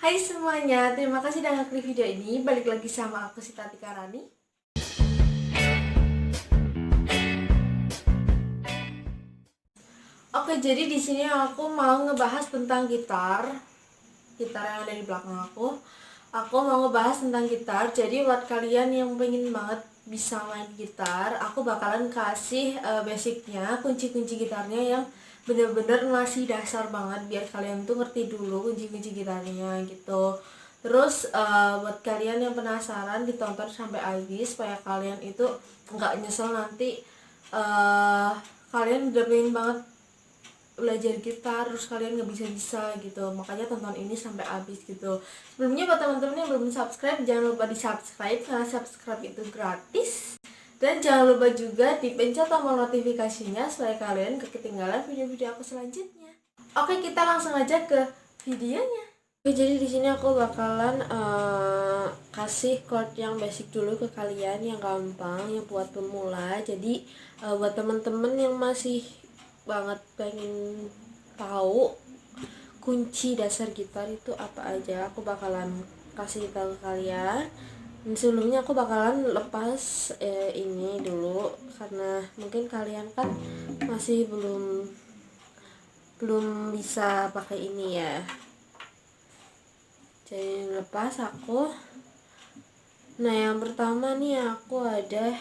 Hai semuanya, terima kasih sudah ngeklik video ini. Balik lagi sama aku si Tati Karani. Oke, jadi di sini aku mau ngebahas tentang gitar yang ada di belakang aku. Aku mau ngebahas tentang gitar. Jadi buat kalian yang pengen banget bisa main gitar, aku bakalan kasih basicnya, kunci-kunci gitarnya yang bener-bener ngasih dasar banget biar kalian tuh ngerti dulu kunci-kunci gitarnya gitu. Terus buat kalian yang penasaran, ditonton sampai habis supaya kalian itu nggak nyesel nanti kalian udah pengen banget belajar gitar terus kalian nggak bisa gitu. Makanya tonton ini sampai habis gitu. Sebelumnya buat teman-teman yang belum subscribe, jangan lupa di subscribe karena subscribe itu gratis. Dan jangan lupa juga dipencet tombol notifikasinya supaya kalian gak ketinggalan video-video aku selanjutnya. Oke, kita langsung aja ke videonya. Oke, jadi di sini aku bakalan kasih chord yang basic dulu ke kalian, yang gampang, yang buat pemula. Jadi buat temen-temen yang masih banget pengen tahu kunci dasar gitar itu apa aja, aku bakalan kasih tahu ke kalian. Dan sebelumnya aku bakalan lepas ini dulu karena mungkin kalian kan masih belum bisa pakai ini ya. Jadi lepas aku. Nah, yang pertama nih aku ada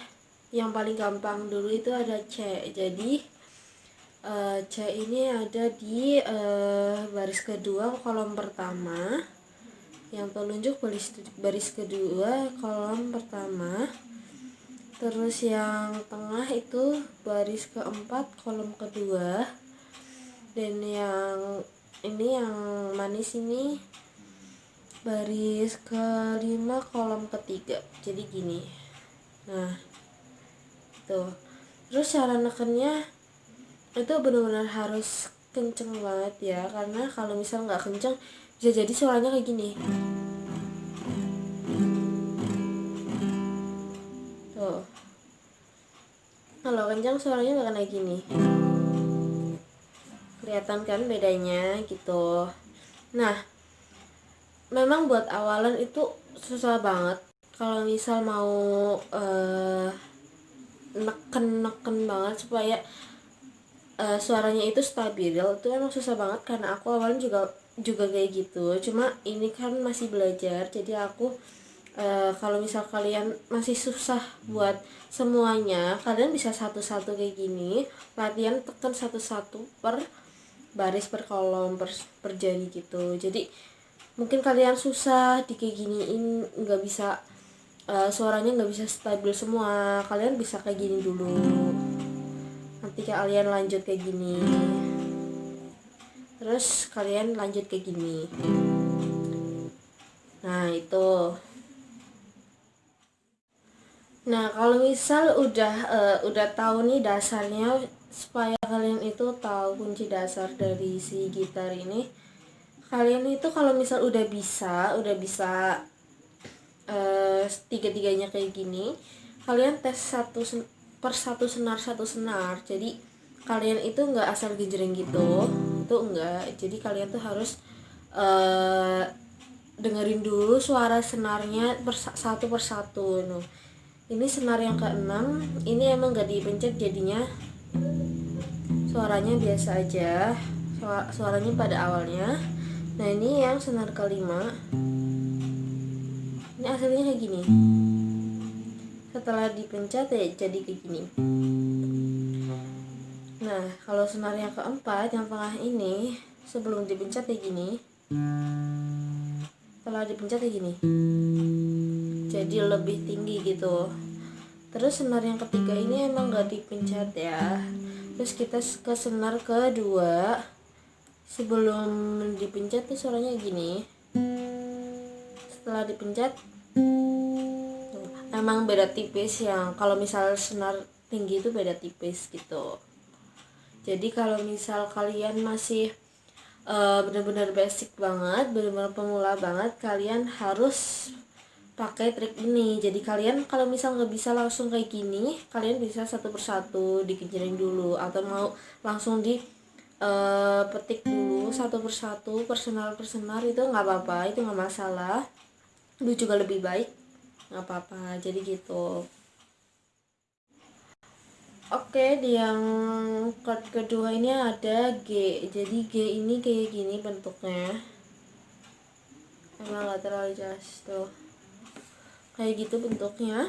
yang paling gampang dulu itu ada C. Jadi C ini ada di baris kedua kolom pertama, yang telunjuk baris kedua kolom pertama, terus yang tengah itu baris keempat kolom kedua, dan yang ini yang manis ini baris kelima kolom ketiga. Jadi gini. Nah, tuh. Terus cara nekennya itu benar-benar harus kenceng banget ya, karena kalau misal nggak kenceng bisa jadi suaranya kayak gini tuh. Kalau kenceng suaranya bakal kayak gini, kelihatan kan bedanya gitu. Nah, memang buat awalan itu susah banget kalau misal mau neken banget supaya suaranya itu stabil. Itu emang susah banget karena aku awalnya juga kayak gitu. Cuma ini kan masih belajar, jadi aku kalau misal kalian masih susah buat semuanya, kalian bisa satu-satu kayak gini, latihan tekan satu-satu per baris, per kolom, per jari gitu. Jadi mungkin kalian susah di kayak giniin, nggak bisa suaranya nggak bisa stabil semua, kalian bisa kayak gini dulu, nanti kalian lanjut kayak gini, terus kalian lanjut kayak gini. Nah itu. Nah, kalau misal udah tahu nih dasarnya, supaya kalian itu tahu kunci dasar dari si gitar ini, kalian itu kalau misal udah bisa tiga-tiganya kayak gini, kalian tes per satu senar. Jadi kalian itu nggak asal gejreng gitu, itu enggak. Jadi kalian tuh harus dengerin dulu suara senarnya satu persatu. Ini senar yang ke-6, ini emang gak dipencet, jadinya suaranya biasa aja, suaranya pada awalnya. Nah, ini yang senar ke-5, ini hasilnya kayak gini. Setelah dipencet ya jadi kayak gini. Nah, kalau senar yang ke-4, yang tengah ini, sebelum dipencet kayak gini, setelah dipencet kayak gini, jadi lebih tinggi gitu. Terus senar yang ketiga ini emang gak dipencet ya. Terus kita ke senar kedua, sebelum dipencet tuh suaranya gini. Setelah dipencet tuh, emang beda tipis. Yang kalau misal senar tinggi itu beda tipis gitu. Jadi kalau misal kalian masih benar-benar basic banget, benar-benar pemula banget, kalian harus pakai trik ini. Jadi kalian kalau misal nggak bisa langsung kayak gini, kalian bisa satu persatu dikejering dulu, atau mau langsung di petik dulu satu persatu, persenar itu nggak apa-apa, itu nggak masalah. Itu juga lebih baik, nggak apa-apa. Jadi gitu. Oke, di yang chord kedua ini ada G. Jadi G ini kayak gini bentuknya. Emang nggak terlalu jelas tuh. Kayak gitu bentuknya.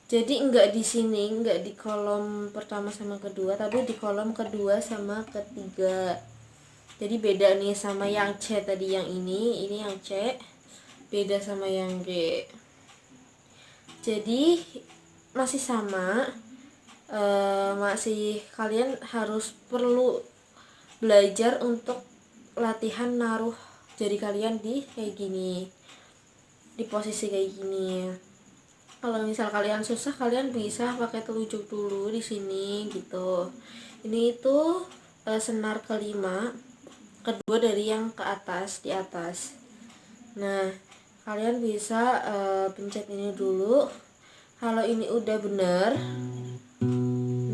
Jadi enggak di sini, enggak di kolom pertama sama kedua, tapi di kolom kedua sama ketiga. Jadi beda nih sama yang C tadi, yang ini yang C, beda sama yang G. Jadi masih sama, masih kalian harus perlu belajar untuk latihan naruh jari kalian di kayak gini, di posisi kayak gini. Kalau misal kalian susah, kalian bisa pakai telunjuk dulu di sini gitu. Ini itu senar kelima, kedua dari yang ke atas, di atas. Nah, kalian bisa pencet ini dulu. Kalau ini udah bener,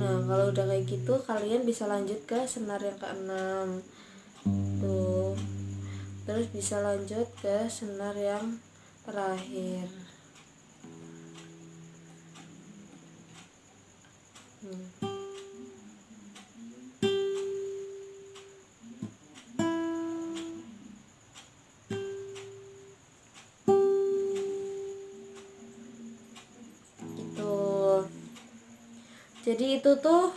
nah kalau udah kayak gitu, kalian bisa lanjut ke senar yang keenam tuh. Terus bisa lanjut ke senar yang terakhir. Gitu. Jadi itu tuh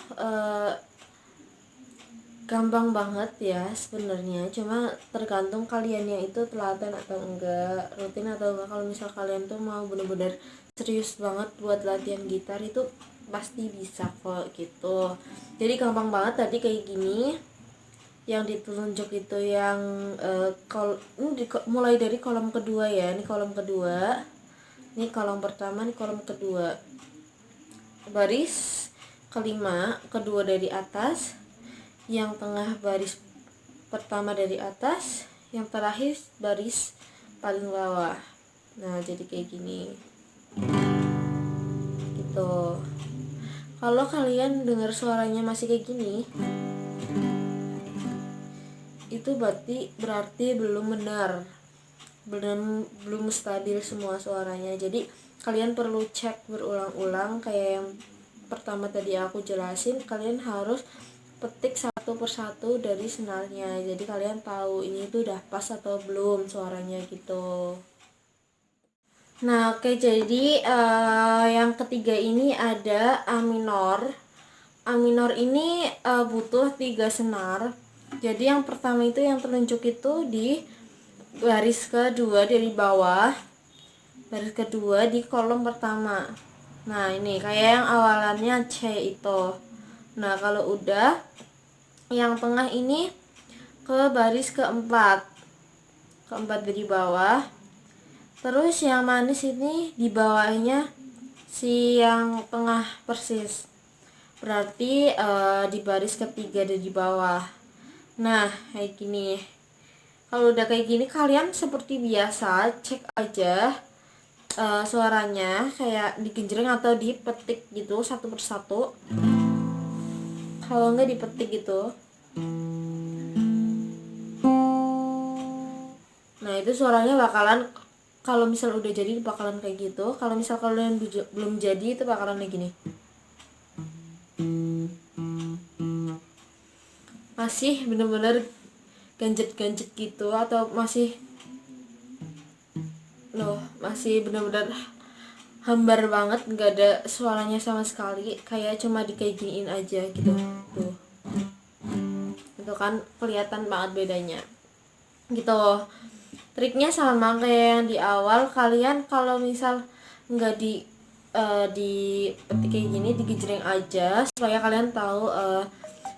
gampang banget ya sebenarnya, cuma tergantung kaliannya itu telaten atau enggak, rutin atau enggak. Kalau misal kalian tuh mau bener-bener serius banget buat latihan gitar, itu pasti bisa kok gitu. Jadi gampang banget tadi kayak gini. Yang ditunjuk itu yang mulai dari kolom kedua ya. Ini kolom kedua, ini kolom pertama, ini kolom kedua, baris kelima, kedua dari atas, yang tengah baris pertama dari atas, yang terakhir baris paling bawah. Nah jadi kayak gini gitu. Kalau kalian dengar suaranya masih kayak gini, itu berarti belum benar, belum stabil semua suaranya. Jadi kalian perlu cek berulang-ulang, kayak yang pertama tadi aku jelasin. Kalian harus petik satu persatu dari senarnya, jadi kalian tahu ini tuh udah pas atau belum suaranya gitu. Nah oke, jadi yang ketiga ini ada A minor. A minor ini butuh 3 senar. Jadi yang pertama itu yang telunjuk itu di baris kedua dari bawah, baris kedua di kolom pertama. Nah ini kayak yang awalannya C itu. Nah kalau udah, yang tengah ini ke baris keempat dari bawah. Terus yang manis ini di bawahnya si yang tengah persis, berarti di baris ketiga dari bawah. Nah kayak gini. Kalau udah kayak gini, kalian seperti biasa cek aja suaranya, kayak digenjreng atau dipetik gitu satu persatu. Kalau enggak dipetik gitu. Nah itu suaranya bakalan, kalau misal udah jadi bakalan kayak gitu. Kalau misal kalian belum jadi, itu bakalan kayak gini. Masih bener-bener ganjet-ganjet gitu, atau masih masih bener-bener hambar banget, nggak ada suaranya sama sekali, kayak cuma kayak giniin aja gitu. Tuh, itu kan kelihatan banget bedanya gitu. Triknya sama kayak yang di awal. Kalian kalau misal nggak di petik kayak gini, digejreng aja supaya kalian tahu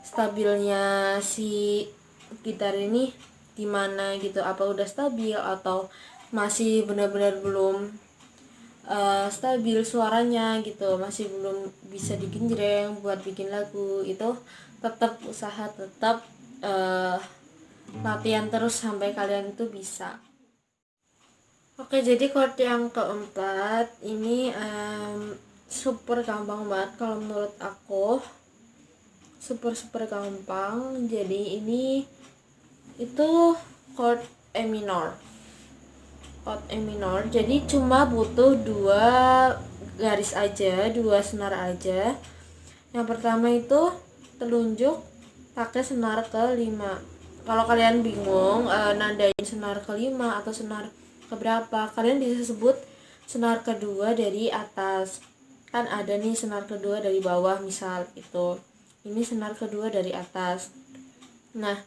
stabilnya si gitar ini gimana gitu, apa udah stabil atau masih benar-benar belum stabil suaranya gitu, masih belum bisa digenjreng buat bikin lagu. Itu tetap usaha, tetap latihan terus sampai kalian itu bisa. Oke, jadi chord yang keempat ini super gampang banget kalau menurut aku. super gampang. Jadi ini itu chord E minor. Chord E minor. Jadi cuma butuh 2 garis aja, 2 senar aja. Yang pertama itu telunjuk pakai senar ke-5. Kalau kalian bingung nandain senar ke-5 atau senar keberapa, kalian bisa sebut senar kedua dari atas. Kan ada nih senar kedua dari bawah, misal itu. Ini senar kedua dari atas. Nah,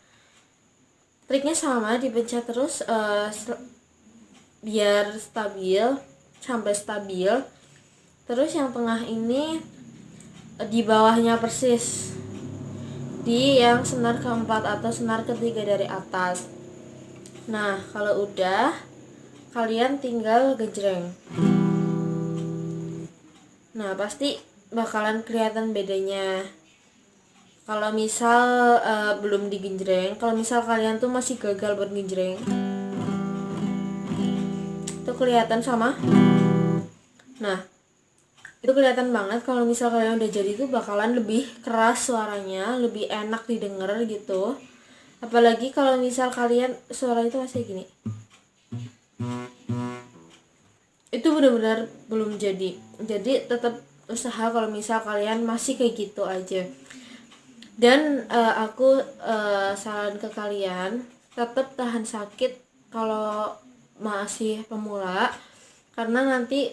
triknya sama, dipencet terus biar stabil, sampai stabil. Terus yang tengah ini di bawahnya persis, di yang senar keempat atau senar ketiga dari atas. Nah, kalau udah, kalian tinggal gejreng. Nah, pasti bakalan kelihatan bedanya. Kalau misal belum digenjreng, kalau misal kalian tuh masih gagal buat genjreng, itu kelihatan sama. Nah, itu kelihatan banget. Kalau misal kalian udah jadi itu bakalan lebih keras suaranya, lebih enak didengar gitu. Apalagi kalau misal kalian suara itu masih gini, itu benar-benar belum jadi. Jadi tetap usaha kalau misal kalian masih kayak gitu aja. Dan aku saran ke kalian tetap tahan sakit kalau masih pemula, karena nanti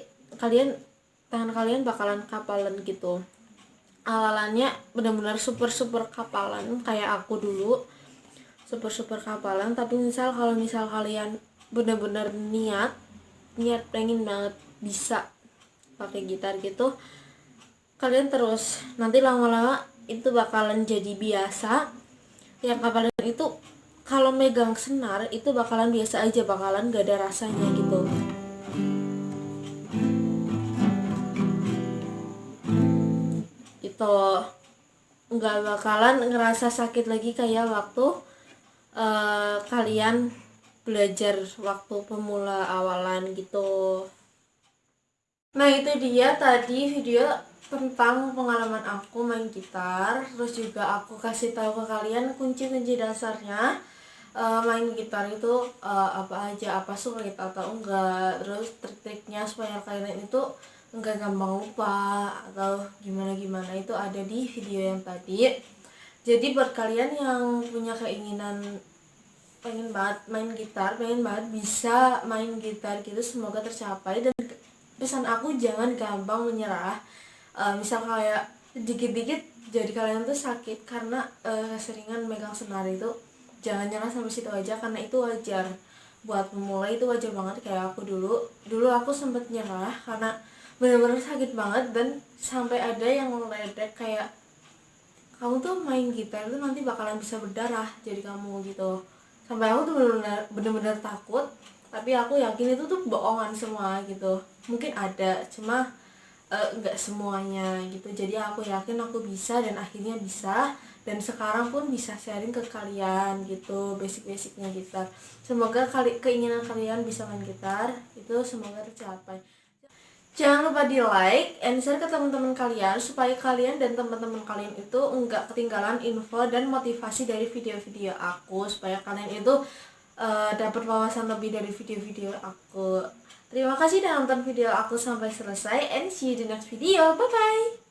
tangan kalian bakalan kapalan gitu. Awalannya benar-benar super kapalan kayak aku dulu, super kapalan. Tapi kalau misal kalian benar-benar niat pengen banget bisa pakai gitar gitu, kalian terus, nanti lama-lama itu bakalan jadi biasa. Yang kapalan itu kalau megang senar itu bakalan biasa aja, bakalan gak ada rasanya gitu. Gitu, nggak bakalan ngerasa sakit lagi kayak waktu kalian belajar waktu pemula awalan gitu. Nah, itu dia tadi video tentang pengalaman aku main gitar. Terus juga aku kasih tahu ke kalian kunci-kunci dasarnya main gitar itu apa aja, apa sulit atau enggak, terus trik-triknya supaya kalian itu enggak gampang lupa atau gimana itu ada di video yang tadi. Jadi buat kalian yang punya keinginan pengen banget main gitar, pengen banget bisa main gitar gitu, semoga tercapai. Dan pesan aku, jangan gampang menyerah. Misal kayak dikit-dikit jadi kalian tuh sakit karena keseringan megang senar itu, jangan nyerah sampai situ aja, karena itu wajar buat pemula, itu wajar banget. Kayak aku dulu aku sempet nyerah karena benar-benar sakit banget, dan sampai ada yang meledek kayak, kamu tuh main gitar tuh nanti bakalan bisa berdarah jadi kamu gitu. Sampai aku tuh benar-benar takut, tapi aku yakin itu tuh bohongan semua gitu. Mungkin ada, cuma enggak semuanya gitu. Jadi aku yakin aku bisa, dan akhirnya bisa, dan sekarang pun bisa sharing ke kalian gitu basic-basicnya gitar. Semoga keinginan kalian bisa main gitar itu semoga tercapai. Jangan lupa di like and share ke teman-teman kalian supaya kalian dan teman-teman kalian itu enggak ketinggalan info dan motivasi dari video-video aku, supaya kalian itu dapat wawasan lebih dari video-video aku. Terima kasih sudah nonton video aku sampai selesai, and see you di next video. Bye bye.